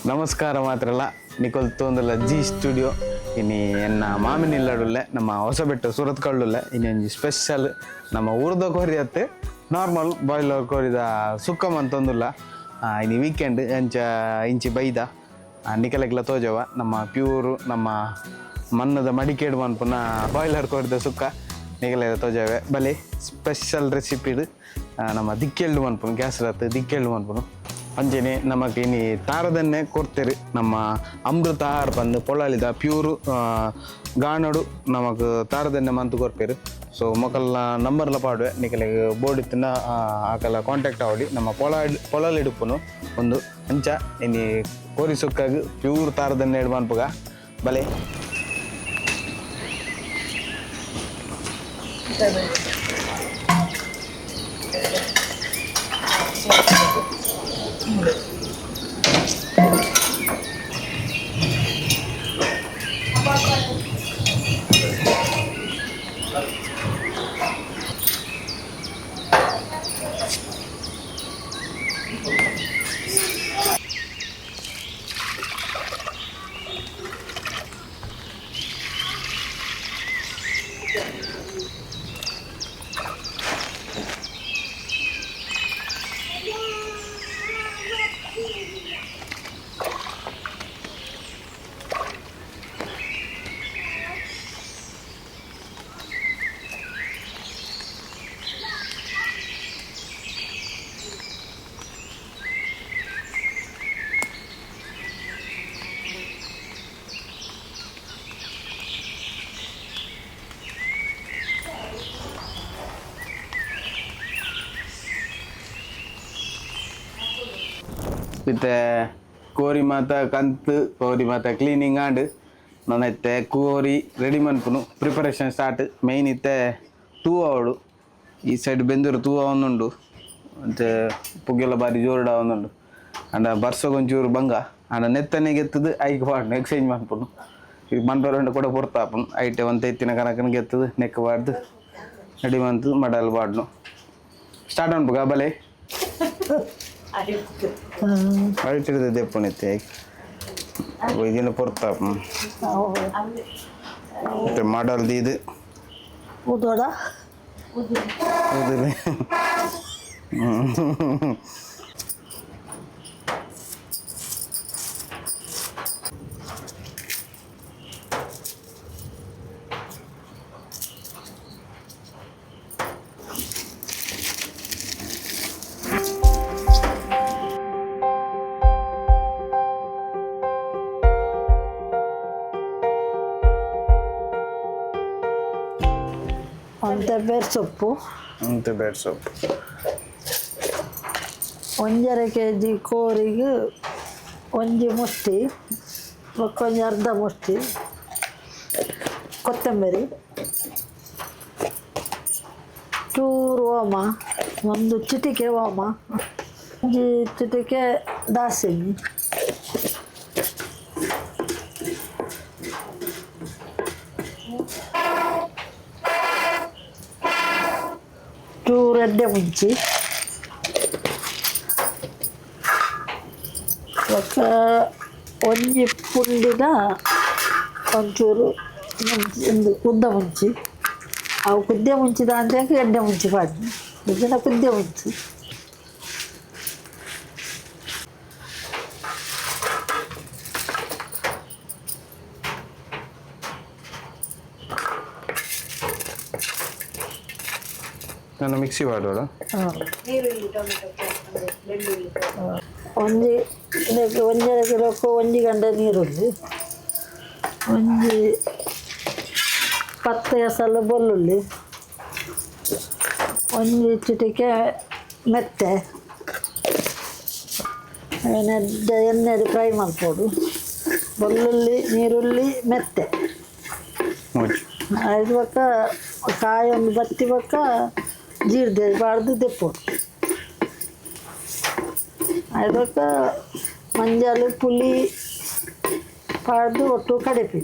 ನಮಸ್ಕಾರ ಮಾತ್ರಲ್ಲ ನಿಕೊಲ್ ತೋಂದಲ್ಲ G studio ಇನಿ ಎನ್ನ ಮಾಮಿನ ಇಲ್ಲಡುಲ್ಲೆ ನಮ್ಮ ಹೊಸಬೆಟ್ಟು ಸೂರತ್ ಕಳ್ಳುಲ್ಲೆ ಇನ್ನೊಂದು ಸ್ಪೆಷಲ್ ನಮ್ಮ ಊರ್ದ ಕೋರಿ ಅತ್ತೆ ನಾರ್ಮಲ್ ಬಾಯ್ಲರ್ ಕೋರಿದ ಸುಕ್ಕಮ್ ಅಂತಂದುಲ್ಲ ಇನಿ ವೀಕೆಂಡ್ ಎಂಚ ಇಂಚಿ ಬೈದ ನಿಕಲೆಗ್ಲ ತೋಜವ ನಮ್ಮ ಪ್ಯೂರು ನಮ್ಮ ಮಣ್ಣದ ಮಡಿಕೇಡು ಮನ್ಪುನ ಬಾಯ್ಲರ್ ಕೋರಿದ ಸುಕ್ಕ ನಿಕಲೆಗ ತೋಜವೆ ಬಲೆ ಸ್ಪೆಷಲ್ ರೆಸಿಪಿಡು ನಮ್ಮ ದಿಕ್ಕೆಲ್ಡು ಮನ್ಪುನು ಗ್ಯಾಸ್ ರತ್ತು ದಿಕ್ಕೆಲ್ಡು ಮನ್ಪುನು ಅಂಚನೆ ನಮಗೆ ಇನಿ ತಾರದನ್ನೇ ಕೊಡ್ತೇವೆ ನಮ್ಮ ಅಮೃತ ಆಹಾರ ಬಂದು ಪೊಳಲಿದ ಪ್ಯೂರು ಗಾಣಡು ನಮಗೆ ತಾರದನ್ನೇ ಮಂತು ಕೊಡ್ಪೇರು ಸೊ ಮೊಕಲ್ನ ನಂಬರ್ಲ ಪಾಡುವೆ ನಿಕಲೆಗೆ ಬೋರ್ಡ್ ಇತ್ತಿನ ಆಕಲ ಕಾಂಟ್ಯಾಕ್ಟ್ ಆವಡಿ ನಮ್ಮ ಪೊಳಲಿಡುಪ್ಪುನು ಒಂದು ಅಂಚ ಇನಿ ಕೋರಿ ಸುಕ್ಕಾಗ ಪ್ಯೂರ್ ತಾರದನ್ನೇ ಇಡು ಮನ್ಪುಗ ಬಲೆ ಮತ್ತೆ ಕೋರಿ ಮಾತ ಕಂತು ಕೋರಿ ಮಾತ ಕ್ಲೀನಿಂಗ್ ಆಂಡ್ ನನ್ನತ್ತೆ ಕೋರಿ ರೆಡಿ ಮನ್ಪುನು ಪ್ರಿಪರೇಷನ್ ಸ್ಟಾರ್ಟ್ ಮೇಯ್ನ್ ಇತ್ತೆ ತೂವ ಅವಳು ಈ ಸೈಡ್ ಬೆಂದೂರು ತೂವ ಒಂದುಂಡು ಮತ್ತು ಪುಗ್ಗೆಲ್ಲ ಬಾರಿ ಜೋರ್ಡ ಒಂದುಂಡು ಅಂಡ ಬರ್ಸಗೊಂಚೂರು ಬಂಗ ಅಂಡ ನೆತ್ತನೆಗೆ ಎತ್ತದು ಐಕ್ ಪಾಡ್ನು ಎಕ್ಸ್ಚೇಂಜ್ ಮನ್ಪುನು ಈಗ ಮಂಡೋರಂಡು ಕೂಡ ಪೊರ್ತಾಪನು ಐಟೆ ಒಂದು ಎತ್ತಿನ ಕನಕನಿಗೆ ಎತ್ತದು ನೆಕ್ ಬಾಡ್ದು ರೆಡಿ ಮಂತು ಮಡಲ್ ಬಾಡ್ನು ಸ್ಟಾರ್ಟ್ ಅನ್ಪುಗ ಬಲೆ ಅಳಿತಿಡಿದ ದೆಪ್ಪುನಿತ್ತೆ ಇದನ್ನು ಪೊರ್ತಾಪ ಮತ್ತೆ ಮಾಡಲ್ದು ಇದು ಊದೋಡ ಬೇರೆ ಸೊಪ್ಪು ಬೇರೆ ಸೊಪ್ಪು 1.5 kg ಕೋರಿಗೆ ಒಂಜಿ ಮುಷ್ಟಿ ಒಂಜಿ ಅರ್ಧ ಮುಷ್ಟಿ ಕೊತ್ತಂಬರಿ ಚೂರು ಓಮ ಒಂದು ಚಿಟಿಕೆ ಓಮ ಒಂಜಿ ಚಿಟಿಕೆ ದಾಸಿನಿ ಚೂರು ಎಡ್ಡೆ ಮುಂಚಿ ಒಂಜಿ ಪುಂಡಿನ ಒಂಚೂರು ಒಂದು ಕುದ್ದ ಮುಂಚಿ ಅವು ಕುದ್ದೆ ಮುಂಚಿದ ಅಂತ ಎಡ್ಡೆ ಮುಂಚಿ ಪಾಡಿ ಇದನ್ನ ಕುದ್ದೆ ಮುಂಚಿ ನಾನು ಮಿಕ್ಸಿ ಮಾಡೋಣ ಒಂಜಿ 1.5 ಕಿಲೋಕ್ಕೂ 1 ಗಂಟೆ ನೀರುಳ್ಳಿ ಒಂಜಿ 10 ಎಸಳು ಬೆಳ್ಳುಳ್ಳಿ ಒಂಜಿ ಚಿಟಿಕೆ ಮೆತ್ತೆ ಎಣ್ಣೆದು ಫ್ರೈ ಮಾಡ್ಬೋದು ಬೆಳ್ಳುಳ್ಳಿ ನೀರುಳ್ಳಿ ಮೆತ್ತೆ ಐದು ಪಕ್ಕ ಕಾಯಿ ಒಂದು ಬತ್ತಿ ಪಕ್ಕ ಜೀರ್ದೆ ಬಾರ್ದು ದೆಪ್ಪೋಡು ಅದಕ್ಕ ಮಂಜಾಲು ಪುಳಿ ಪಾಡ್ದು ಒಟ್ಟು ಕಡೆಪಿ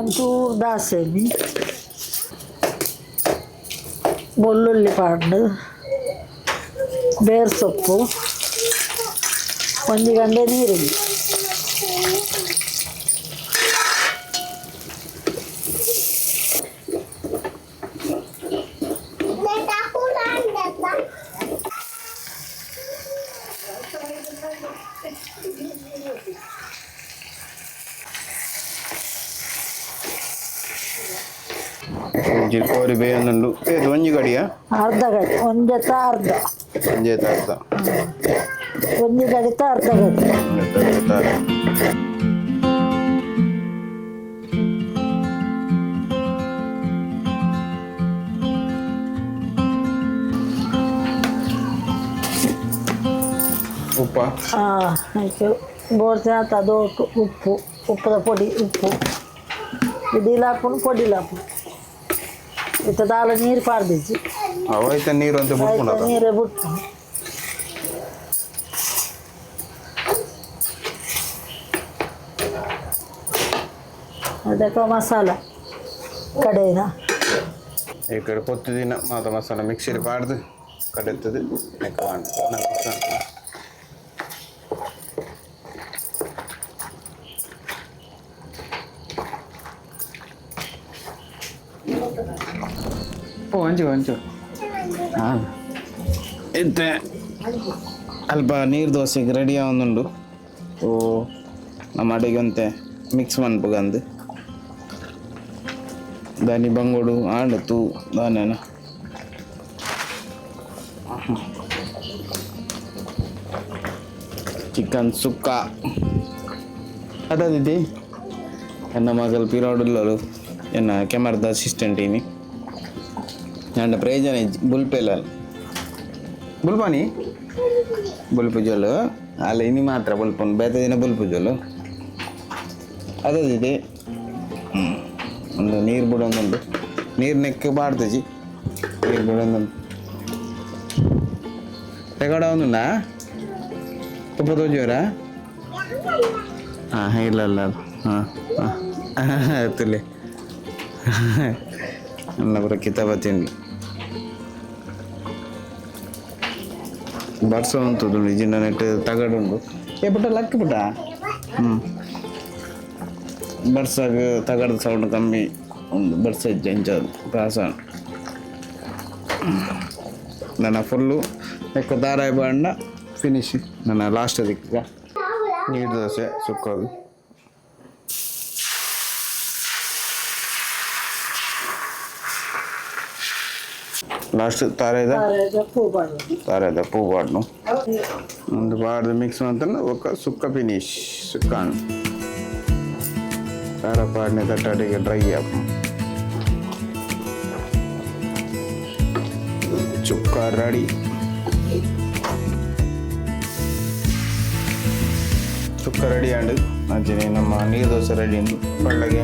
ಒಂಚೂರು ದಾಸೇನಿ ಬೆಳ್ಳುಳ್ಳಿ ಪಾಂಡು ಬೇರು ಸೊಪ್ಪು ಒಂದು ಗಂಟೆ ನೀರುಳ್ಳಿ ಒಂಜಿ ಕೋರಿ ಬೇಯೊಂದುಂಡು ಏದು ಒಂಜಿ ಗಡಿಯ ಅರ್ಧ ಗಡಿ ಒಂದೆತ್ತ ಅರ್ಧ ಒಂಜಿ ಅರ್ಧ ಒಂದು ಗಡಿತ ಅರ್ಧ ಗಡಿ ಉಪ್ಪ ಆಯ್ತು ಬೋಡ್ಸಿ ಅದು ಉಪ್ಪು ಉಪ್ಪದ ಪೊಡಿ ಉಪ್ಪು ಇಡಿಲಾಪುನು ಪೊಡಿಲಾಪುನು ಇತ್ತ ದಾಲ ನೀರು ಪಾಡ್ದಿಚ್ಚಿ ಅವೈತೆ ನೀರು ಅಂತ ಬಿಟ್ಕೊಂಡ ನೀರೇ ಬಿಟ್ಟು ಅದಕ್ಕೆ ಮಸಾಲ ಕಡೆನ ಈ ಕಡೆ ಕೊತ್ತು ದಿನ ಮಾತ ಮಸಾಲ ಮಿಕ್ಸಿಲಿ ಪಾಡ್ದು ಕಡೆತ್ತದು ಹಂಚು ಹಾಂ ಇತ್ತೆ ಅಲ್ಪ ನೀರು ದೋಸೆಗೆ ರೆಡಿ ಆವೊಂದುಂಡು ಓ ನಮ್ಮ ಅಡಿಗೆ ಅಂತೆ ಮಿಕ್ಸ್ ಮನ್ಪುಗಂದು ದಾನಿ ಬಂಗೋಡು ಆಂಡು ತೂ ದಾನೇನ ಚಿಕನ್ ಸುಕ್ಕ ಅದಾದಿದ್ದಿ ಎನ್ನ ಮಗಲ್ ಪಿರೋಡುಲ್ಲರು ಎನ್ನ ಕೆಮರದ ಅಸಿಸ್ಟೆಂಟ್ ಇನಿ ನನ್ನ ಪ್ರಯೋಜನ ಬುಲ್ಪೆಲ್ಲ ಬುಲ್ಪಾನಿ ಬುಲ್ಪು ಜೋಲು ಅಲ್ಲ ಇನಿ ಮಾತ್ರ ಬುಲ್ಪನ್ ಬೇತ ದಿನ ಬುಲ್ಪು ಜೋಲು ಅದಿದೆ ಒಂದು ನೀರು ಬಿಡೋಂದುಂಡು ನೀರು ನೆಕ್ಕ ಬಾಡ್ತಜಿ ನೀರು ಬಿಡೋಂದುಂಡು ತೆಗಡ ಒಂದುಂಡಾ ತುಪ್ಪ ತೋಜೋರ ಹಾಂ ಇಲ್ಲ ಇಲ್ಲ ಹಾಂ ಹಾಂ ತುಲೆ ನನ್ನ ಪುರ ಕಿತಾಬ ತಿಂಡಿ ಬರ್ಸ ಅಂತದ್ದು ನಿಜಿನ ನೆಟ್ ತಗಡುಂಡು ಏ ಪುಟ್ಟ ಲಕ್ಕ ಪುಟ್ಟ ಬರ್ಸಾಗ ತಗಡದ ಸೌಂಡ್ ಕಮ್ಮಿ ಒಂದು ಬರ್ಸ ಜಂಚದು ಕಾಸ ನನ್ನ ಫುಲ್ಲು ಎಕ್ಕ ದಾರಾಯ ಬಾಂಡ ಫಿನಿಶ್ ನನ್ನ ಲಾಸ್ಟ್ ಅದಕ್ಕೆ ನೀರು ದೋಸೆ ಸುಕ್ಕೋದು ಲಾಸ್ಟ್ ತಾರೆದ ಪೂ ಬಾಡ್ನು ಒಂದು ಬಾಡ್ದು ಮಿಕ್ಸ್ ಅಂತಂದ್ರೆ ఒక ಸುಕ್ಕ ಫಿನಿಶ್ ಸುಕ್ಕಾನು ತಾರ ಪಾಡ್ನೆ ತಟ್ಟಾಟಿಗೆ ಡ್ರೈ ಆಪ್ ಚುಕ್ಕ ರೆಡಿ ಸುಕ್ಕ ರೆಡಿ ಆಂಡು ಅಂಚನೆ ನಮ್ಮ ನೀರು ದೋಸೆ ರೆಡಿ ಉಂಟು ಒಳ್ಳೆಗೆ